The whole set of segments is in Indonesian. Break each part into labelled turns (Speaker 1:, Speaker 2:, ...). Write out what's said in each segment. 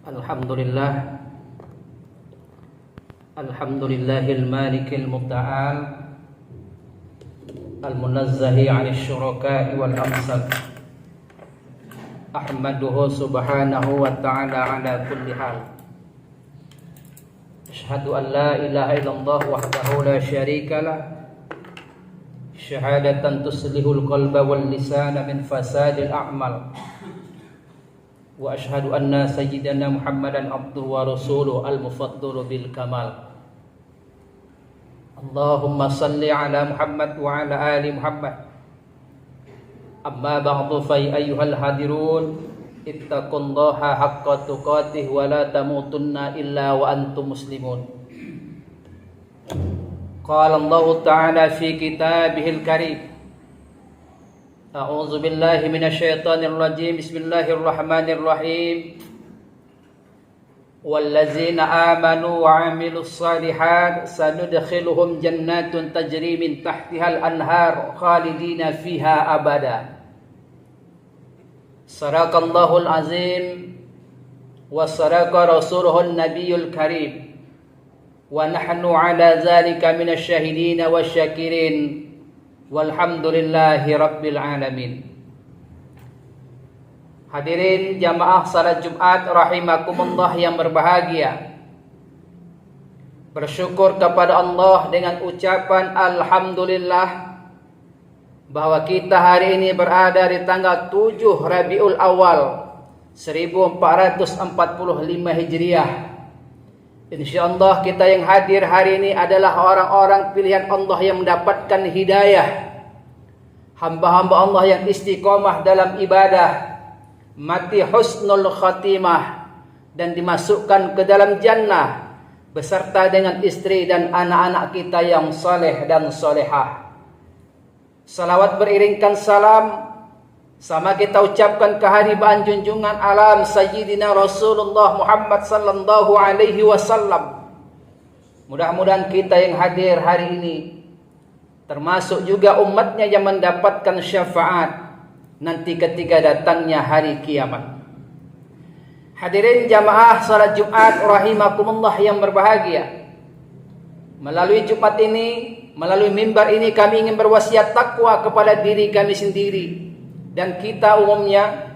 Speaker 1: Alhamdulillah, Alhamdulillahil malikil mubta'al al-munazzahi 'anil syuraka'i wal amsal. Ahmaduhu subhanahu wa ta'ala ala kulli hal. Asyhadu an la ilaha illallah wahdahu la syarika lah. Syahadatan tuslihul qalba wal lisana min fasadil a'mal. Wa asyhadu anna sayyidana Muhammadan abduhu wa rasuluhu al-mufaddal bil kamal. Allahumma salli ala Muhammad wa ala ali Muhammad. Amma ba'du fa ayyuhal hadirun ittaqullaha haqqa tuqatih wa la tamutunna illa wa antum muslimun. Qala Allah ta'ala fi kitabihil karim. A'udzu billahi minasyaitonir rajim. Bismillahirrahmanirrahim. Wallazina amanu wa 'amilus shalihat sanudkhiluhum jannatun tajri min tahtihal anhar khalidina fiha abada. Sadaqallahul azim wa sadaqa rasuluhun nabiyul karim. Wa nahnu 'ala dzalika minasyahidin wasyakirin. Walhamdulillahi rabbil alamin. Hadirin jamaah salat Jumat rahimakumullah yang berbahagia. Bersyukur kepada Allah dengan ucapan alhamdulillah bahwa kita hari ini berada di tanggal 7 Rabiul Awal 1445 Hijriah. InsyaAllah kita yang hadir hari ini adalah orang-orang pilihan Allah yang mendapatkan hidayah, hamba-hamba Allah yang istiqomah dalam ibadah, mati husnul khatimah, dan dimasukkan ke dalam jannah beserta dengan istri dan anak-anak kita yang saleh dan salehah. Salawat beriringkan salam sama kita ucapkan kehadiran junjungan alam Sayyidina Rasulullah Muhammad sallallahu alaihi wasallam. Mudah-mudahan kita yang hadir hari ini termasuk juga umatnya yang mendapatkan syafaat nanti ketika datangnya hari kiamat. Hadirin jamaah salat Jumat rahimakumullah yang berbahagia. Melalui Jumat ini, melalui mimbar ini kami ingin berwasiat takwa kepada diri kami sendiri dan kita umumnya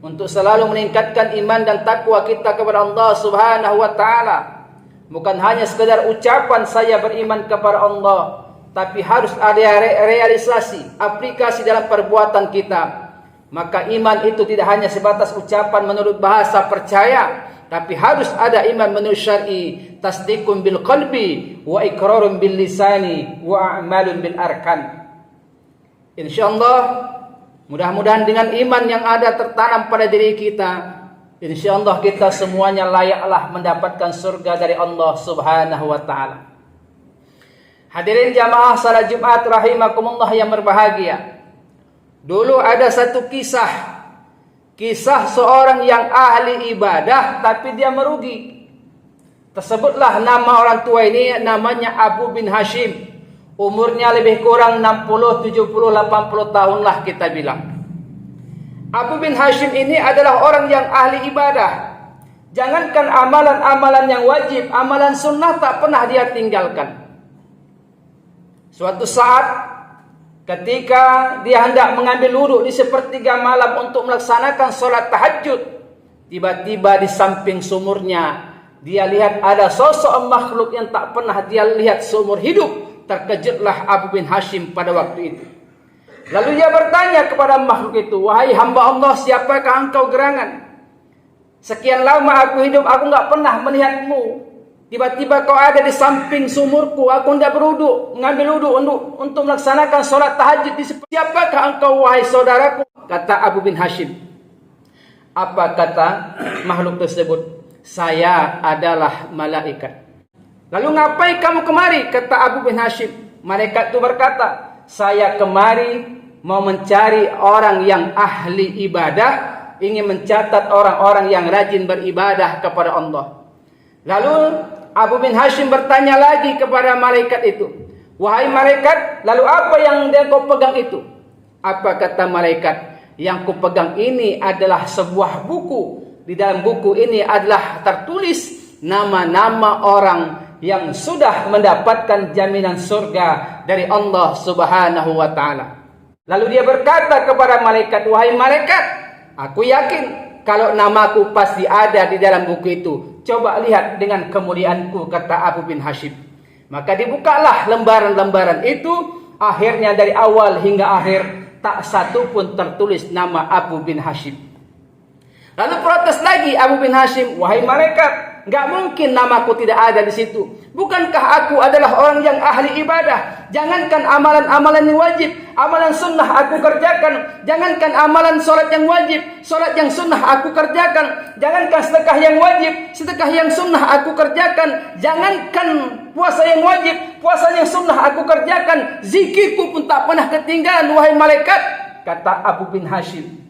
Speaker 1: untuk selalu meningkatkan iman dan takwa kita kepada Allah Subhanahu wa taala. Bukan hanya sekedar ucapan saya beriman kepada Allah, tapi harus ada realisasi, aplikasi dalam perbuatan kita. Maka iman itu tidak hanya sebatas ucapan menurut bahasa percaya, tapi harus ada iman menurut syar'i, tasdiqun bil qalbi wa iqrarun bil lisani wa a'malun bil arkan. Insyaallah mudah-mudahan dengan iman yang ada tertanam pada diri kita, insyaallah kita semuanya layaklah mendapatkan surga dari Allah Subhanahu wa taala. Hadirin jamaah salat Jumat rahimakumullah yang berbahagia. Dulu ada satu kisah seorang yang ahli ibadah tapi dia merugi. Tersebutlah nama orang tua ini, namanya Abu bin Hashim. Umurnya lebih kurang 60, 70, 80 tahun lah kita bilang. Abu bin Hashim ini adalah orang yang ahli ibadah. Jangankan amalan-amalan yang wajib, amalan sunnah tak pernah dia tinggalkan. Suatu saat ketika dia hendak mengambil wudhu di sepertiga malam untuk melaksanakan sholat tahajud, tiba-tiba di samping sumurnya dia lihat ada sosok makhluk yang tak pernah dia lihat seumur hidup. Terkejutlah Abu bin Hashim pada waktu itu. Lalu dia bertanya kepada makhluk itu, "Wahai hamba Allah, siapakah engkau gerangan? Sekian lama aku hidup, aku enggak pernah melihatmu. Tiba-tiba kau ada di samping sumurku, aku hendak berwudu, mengambil wudu untuk melaksanakan sholat tahajud. Siapakah engkau wahai saudaraku?" Kata Abu bin Hashim. Apa kata makhluk tersebut? "Saya adalah malaikat." "Lalu ngapain kamu kemari?" kata Abu bin Hashim. Malaikat itu berkata, "Saya kemari mau mencari orang yang ahli ibadah, ingin mencatat orang-orang yang rajin beribadah kepada Allah." Lalu Abu bin Hashim bertanya lagi kepada malaikat itu, "Wahai malaikat, lalu apa yang kau pegang itu?" Apa kata malaikat? "Yang kupegang ini adalah sebuah buku di dalam buku ini adalah tertulis nama-nama orang yang sudah mendapatkan jaminan surga dari Allah Subhanahu wa taala. Lalu dia berkata kepada malaikat, "Wahai malaikat, aku yakin kalau namaku pasti ada di dalam buku itu. Coba lihat dengan kemuliaanku," kata Abu bin Hashim. Maka dibukalah lembaran-lembaran itu, akhirnya dari awal hingga akhir tak satu pun tertulis nama Abu bin Hashim. Lalu protes lagi Abu bin Hashim, "Wahai malaikat, nggak mungkin namaku tidak ada di situ. Bukankah aku adalah orang yang ahli ibadah? Jangankan amalan-amalan yang wajib, amalan sunnah aku kerjakan. Jangankan amalan sholat yang wajib, sholat yang sunnah aku kerjakan. Jangankan sedekah yang wajib, sedekah yang sunnah aku kerjakan. Jangankan puasa yang wajib, puasa yang sunnah aku kerjakan. Zikirku pun tak pernah ketinggalan, wahai malaikat," kata Abu bin Hashim.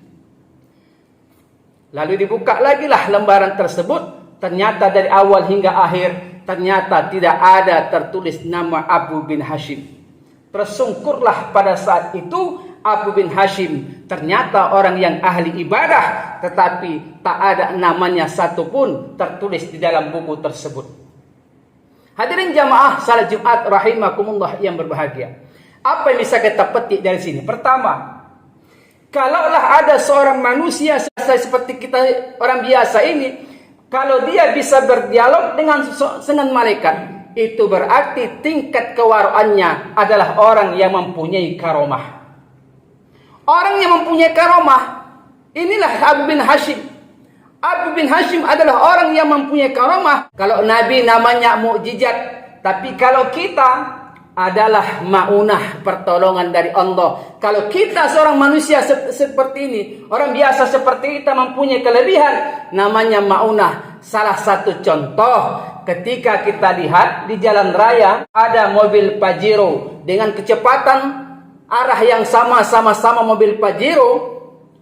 Speaker 1: Lalu dibuka lagi lah lembaran tersebut. Ternyata dari awal hingga akhir ternyata tidak ada tertulis nama Abu bin Hashim. Tersungkurlah pada saat itu Abu bin Hashim. Ternyata orang yang ahli ibadah, tetapi tak ada namanya satupun tertulis di dalam buku tersebut. Hadirin jamaah salat Jumat rahimakumullah yang berbahagia. Apa yang bisa kita petik dari sini? Pertama, kalaulah ada seorang manusia seperti kita orang biasa ini, kalau dia bisa berdialog dengan malaikat, itu berarti tingkat kewaruannya adalah orang yang mempunyai karomah. Orang yang mempunyai karomah, inilah Abu bin Hashim. Abu bin Hashim adalah orang yang mempunyai karomah. Kalau Nabi namanya mukjizat, tapi kalau kita adalah maunah, pertolongan dari Allah. Kalau kita seorang manusia seperti ini, orang biasa seperti kita mempunyai kelebihan, namanya maunah. Salah satu contoh, ketika kita lihat di jalan raya ada mobil Pajero dengan kecepatan arah yang sama-sama mobil Pajero,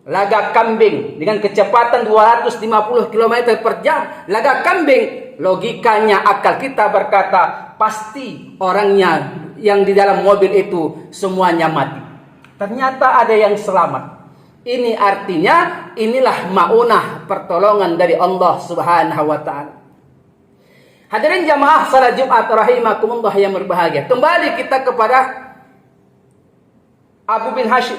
Speaker 1: lagak kambing dengan kecepatan 250 km per jam, lagak kambing. Logikanya akal kita berkata, pasti orangnya yang di dalam mobil itu semuanya mati. Ternyata ada yang selamat. Ini artinya inilah maunah, pertolongan dari Allah Subhanahu wa taala. Hadirin jamaah salat Jumat rahimakumullah yang berbahagia. Kembali kita kepada Abu bin Hashim.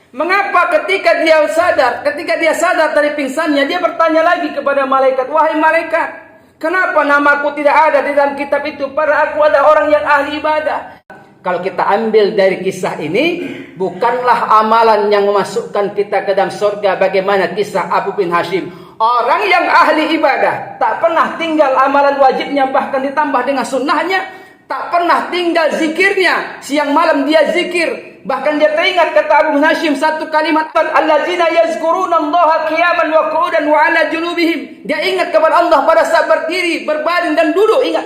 Speaker 1: Mengapa ketika dia sadar dari pingsannya, dia bertanya lagi kepada malaikat, "Wahai malaikat, kenapa namaku tidak ada di dalam kitab itu? Padahal aku adalah orang yang ahli ibadah." Kalau kita ambil dari kisah ini, bukanlah amalan yang memasukkan kita ke dalam surga bagaimana kisah Abu bin Hashim. Orang yang ahli ibadah, tak pernah tinggal amalan wajibnya, bahkan ditambah dengan sunnahnya. Tak pernah tinggal zikirnya, siang malam dia zikir. Bahkan dia teringat kata Abu bin Hashim satu kalimat, "Allazina yazkuruna Allaha qiyaman wa qu'udan wa 'ala junubihim." Dia ingat kepada Allah pada saat berdiri, berbaring dan duduk, ingat.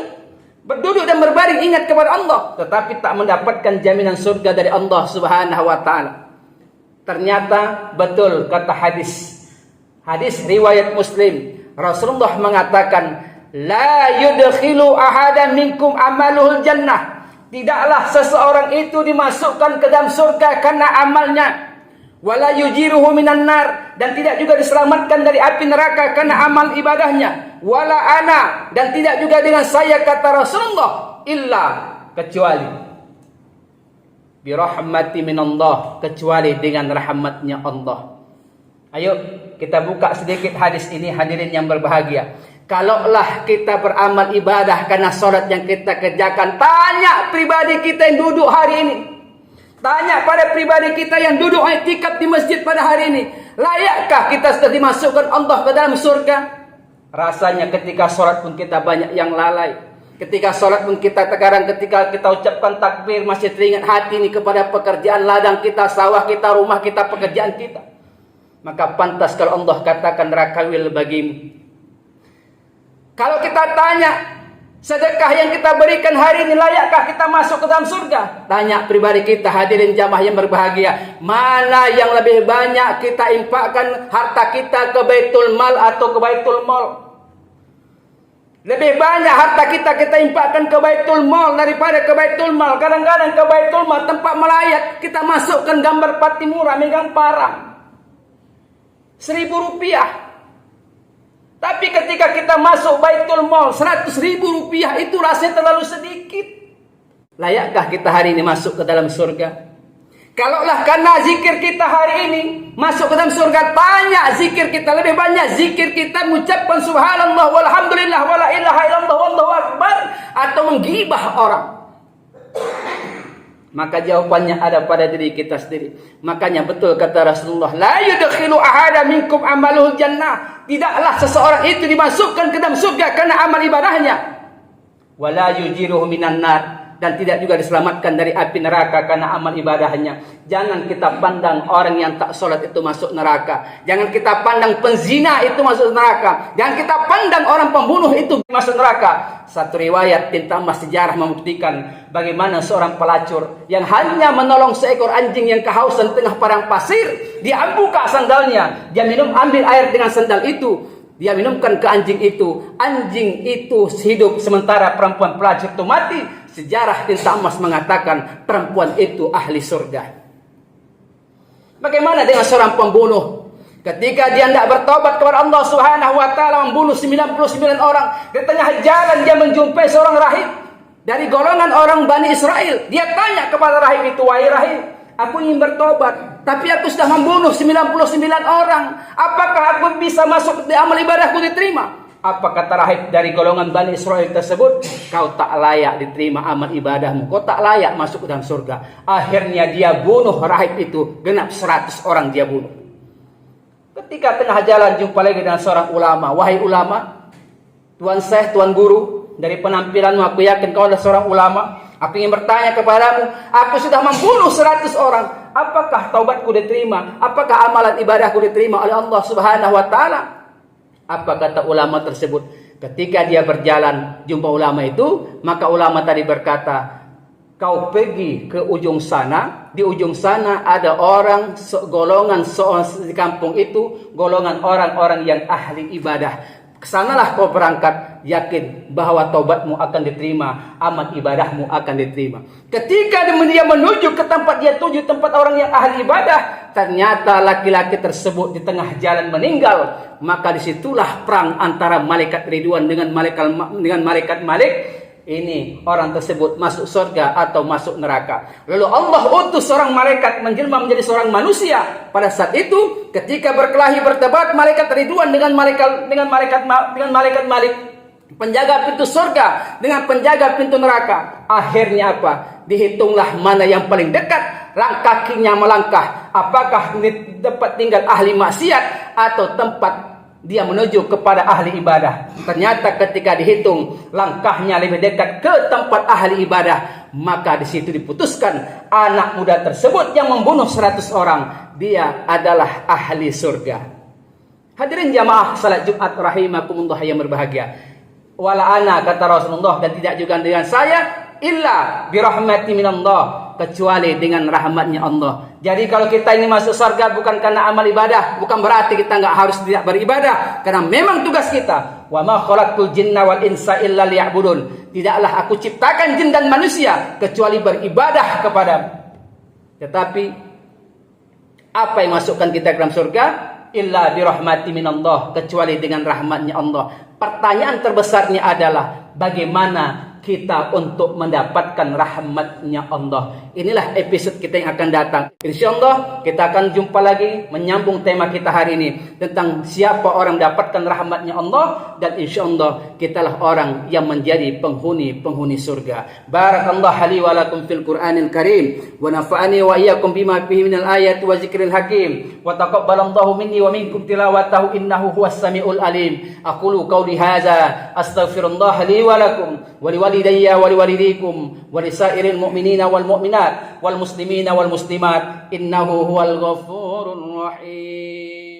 Speaker 1: Berduduk dan berbaring ingat kepada Allah, tetapi tak mendapatkan jaminan surga dari Allah Subhanahu wa taala. Ternyata betul kata hadis riwayat Muslim, Rasulullah mengatakan, "La yudkhilu ahadan minkum amaluhul jannah." Tidaklah seseorang itu dimasukkan ke dalam surga karena amalnya. Wala yujiruhu minan nar, dan tidak juga diselamatkan dari api neraka karena amal ibadahnya. Wala ana, dan tidak juga dengan saya kata Rasulullah, illa, kecuali birahmati minallah, kecuali dengan rahmatnya Allah. Ayo kita buka sedikit hadis ini hadirin yang berbahagia. Kalaulah kita beramal ibadah karena sholat yang kita kerjakan, tanya pribadi kita yang duduk hari ini. Tanya pada pribadi kita yang duduk i'tikaf di masjid pada hari ini. Layakkah kita sudah dimasukkan Allah ke dalam surga? Rasanya ketika sholat pun kita banyak yang lalai. Ketika sholat pun kita terkadang ketika kita ucapkan takbir masih teringat hati ini kepada pekerjaan ladang kita, sawah kita, rumah kita, pekerjaan kita. Maka pantas kalau Allah katakan rakawil bagimu. Kalau kita tanya, sedekah yang kita berikan hari ini layakkah kita masuk ke dalam surga? Tanya pribadi kita hadirin jamaah yang berbahagia, mana yang lebih banyak kita infakkan harta kita ke Baitul Mal atau ke Baitul Mal? Lebih banyak harta kita infakkan ke Baitul Mal daripada ke Baitul Mal. Kadang-kadang ke Baitul Mal tempat melayat kita masukkan gambar Patimura megang parang 1.000 rupiah. Tapi ketika kita masuk Baitul Mal 100.000 rupiah itu rasanya terlalu sedikit. Layakkah kita hari ini masuk ke dalam surga? Kalaulah karena zikir kita hari ini masuk ke dalam surga, tanya zikir kita lebih banyak, zikir kita mengucapkan subhanallah walhamdulillah wala ilaha illallah wallahu akbar, atau menggibah orang. Maka jawabannya ada pada diri kita sendiri. Makanya betul kata Rasulullah, la yudkhilu ahada minkum amaluhul jannah. Tidaklah seseorang itu dimasukkan ke dalam surga karena amal ibadahnya. Wala yujiruhu minan nar. Dan tidak juga diselamatkan dari api neraka karena amal ibadahnya. Jangan kita pandang orang yang tak sholat itu masuk neraka. Jangan kita pandang penzina itu masuk neraka. Jangan kita pandang orang pembunuh itu masuk neraka. Satu riwayat tinta emas sejarah membuktikan bagaimana seorang pelacur yang hanya menolong seekor anjing yang kehausan tengah padang pasir. Dia buka sandalnya. Dia ambil air dengan sandal itu. Dia minumkan ke anjing itu. Anjing itu hidup sementara perempuan pelacur itu mati. Sejarah tinta emas mengatakan perempuan itu ahli surga. Bagaimana dengan seorang pembunuh? Ketika dia tidak bertobat kepada Allah Subhanahu wa taala, membunuh 99 orang, di tengah jalan dia menjumpai seorang rahib dari golongan orang Bani Israel. Dia tanya kepada rahib itu, "Wahai rahib, aku ingin bertobat, tapi aku sudah membunuh 99 orang. Apakah aku bisa masuk di amal ibadahku diterima?" Apa kata rahib dari golongan Bani Israel tersebut? Kau tak layak diterima amal ibadahmu. Kau tak layak masuk ke dalam surga. Akhirnya dia bunuh rahib itu. Genap 100 orang dia bunuh. Ketika tengah jalan jumpa lagi dengan seorang ulama. Wahai ulama, tuan syekh, tuan guru, dari penampilanmu aku yakin kau adalah seorang ulama. Aku ingin bertanya kepadamu, aku sudah membunuh 100 orang. Apakah taubatku diterima? Apakah amalan ibadahku diterima oleh Allah Subhanahu wa taala? Apa kata ulama tersebut? Ketika dia berjalan jumpa ulama itu, maka ulama tadi berkata, kau pergi ke ujung sana. Di ujung sana ada orang golongan di kampung itu, golongan orang-orang yang ahli ibadah. Kesanalah kau berangkat, yakin bahwa taubatmu akan diterima, amal ibadahmu akan diterima. Ketika dia menuju ke tempat dia tuju, tempat orang yang ahli ibadah, ternyata laki-laki tersebut di tengah jalan meninggal. Maka disitulah perang antara malaikat Ridwan dengan malaikat Malik. Ini orang tersebut masuk surga atau masuk neraka. Lalu Allah utus seorang malaikat menjelma menjadi seorang manusia. Pada saat itu ketika berkelahi berdebat malaikat Ridwan dengan malaikat Malik, penjaga pintu surga dengan penjaga pintu neraka. Akhirnya apa? Dihitunglah mana yang paling dekat, langkah kakinya melangkah. Apakah dapat tinggal ahli maksiat atau tempat dia menuju kepada ahli ibadah. Ternyata ketika dihitung langkahnya lebih dekat ke tempat ahli ibadah, maka di situ diputuskan anak muda tersebut yang membunuh 100 orang, dia adalah ahli surga. Hadirin jamaah salat Jumat rahimakumullah yang berbahagia. Wala ana kata Rasulullah, dan tidak juga dengan saya, illa birahmati minallah, kecuali dengan rahmatnya Allah. Jadi kalau kita ini masuk surga bukan karena amal ibadah, bukan berarti kita nggak harus tidak beribadah, karena memang tugas kita. Wa ma khalaqtul jinna wal insa illa liya'budun. Tidaklah aku ciptakan jin dan manusia kecuali beribadah kepadamu. Tetapi apa yang masukkan kita ke dalam surga? Illa birahmati minallah, kecuali dengan rahmatnya Allah. Pertanyaan terbesarnya adalah bagaimana kita untuk mendapatkan rahmatnya Allah. Inilah episode kita yang akan datang. InsyaAllah kita akan jumpa lagi menyambung tema kita hari ini tentang siapa orang mendapatkan rahmatnya Allah, dan insyaAllah kitalah orang yang menjadi penghuni surga. Barakallahu li wa lakum fil Qur'anil Karim wa nafa'ani wa iyyakum bima fihi minal ayati wa zikril hakim wa taqabbalallahu minni wa minkum tilawatahu innahu huwas samiul alim. Aqulu qawli hadza astaghfirullah li wa lakum wa liwalidayya wa liwalidikum wa lisairil mu'minina wal mu'minat wal muslimina wal muslimat innahu huwal ghafurur rahim.